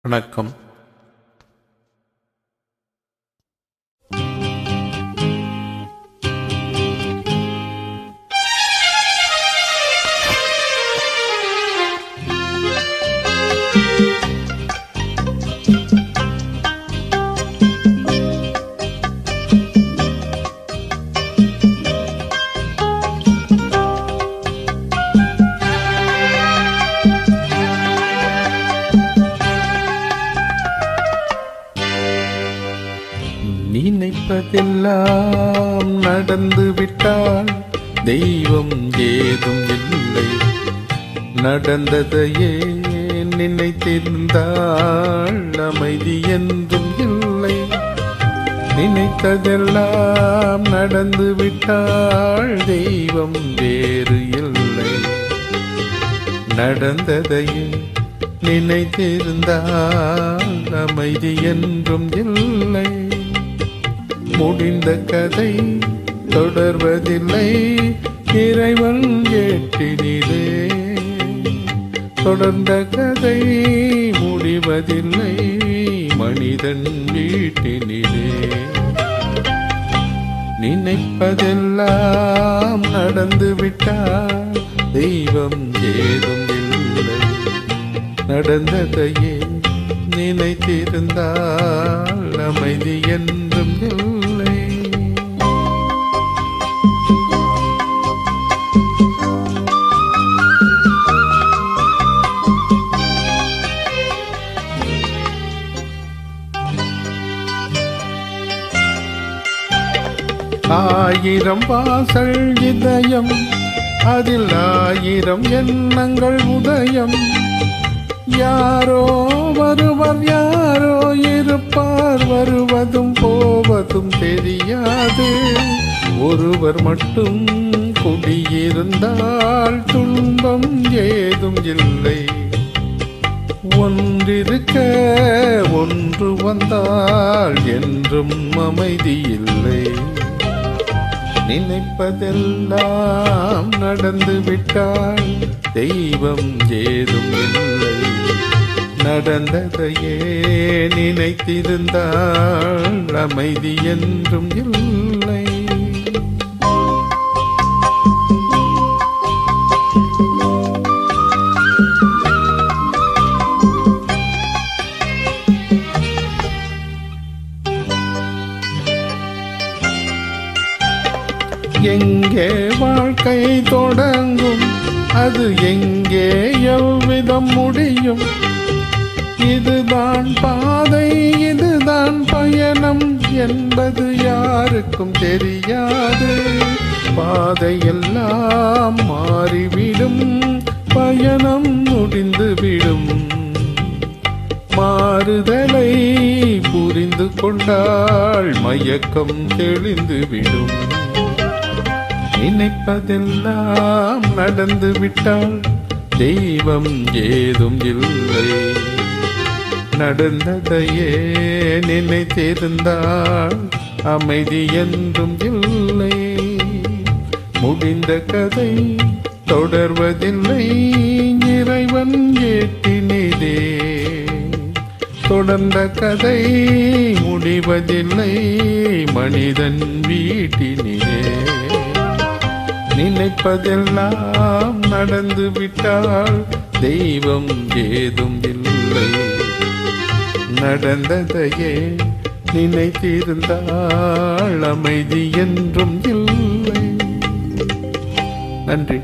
வணக்கம். நினைப்பதெல்லாம் நடந்து விட்டால் தெய்வம் ஏதும் இல்லை. நடந்ததையே நினைத்திருந்தால் அமைதி என்றும் இல்லை. நினைத்ததெல்லாம் நடந்து விட்டால் தெய்வம் வேறு இல்லை. நடந்ததையே நினைத்திருந்தால் அமைதி என்றும் இல்லை. முடிந்த கதை தொடர்வதில்லை, இறைவன் ஏற்றினிலே. தொடர்ந்த கதை முடிவதில்லை, மனிதன் வீட்டினிலே. நினைப்பதெல்லாம் நடந்துவிட்டால் தெய்வம் ஏதும் இல்லை. நடந்ததையே நினைத்திருந்தால் அமைதி என்றும் இல்லை. ஆயிரம் வாசல் இதயம், அதில் ஆயிரம் எண்ணங்கள் உதயம். யாரோ வருவர், யாரோ இருப்பார், வருவதும் போவதும் தெரியாது. ஒருவர் மட்டும் குடியிருந்தால் துன்பம் ஏதும் இல்லை. ஒன்றிருக்க ஒன்று வந்தால் என்றும் அமைதி இல்லை. நினைப்பதெல்லாம் நடந்துவிட்டால் தெய்வம் ஏதும் இல்லை. நடந்ததையே நினைத்திருந்தால் அமைதி என்றும் இல்லை. எங்கே வாழ்க்கை தொடங்கும், அது எங்கே எவ்விதம் முடியும்? இதுதான் பாதை, இதுதான் பயணம் என்பது யாருக்கும் தெரியாது. பாதையெல்லாம் மாறிவிடும், பயணம் முடிந்துவிடும். மாறுதலை புரிந்து கொண்டால் மயக்கம் தெளிந்துவிடும். நினைப்பதெல்லாம் நடந்துவிட்டால் தெய்வம் ஏதும் இல்லை. நடந்ததையே நினைத்திருந்தால் அமைதி என்றும் இல்லை. முடிந்த கதை தொடர்வதில்லை, இறைவன் ஏற்றினிலே. தொடர்ந்த கதை முடிவதில்லை, மனிதன் வீட்டினிலே. நினைப்பதெல்லாம் நடந்துவிட்டால் தெய்வம் ஏதும் இல்லை. நடந்ததையே நினைத்திருந்தால் அமைதி என்றும் இல்லை. நன்றி.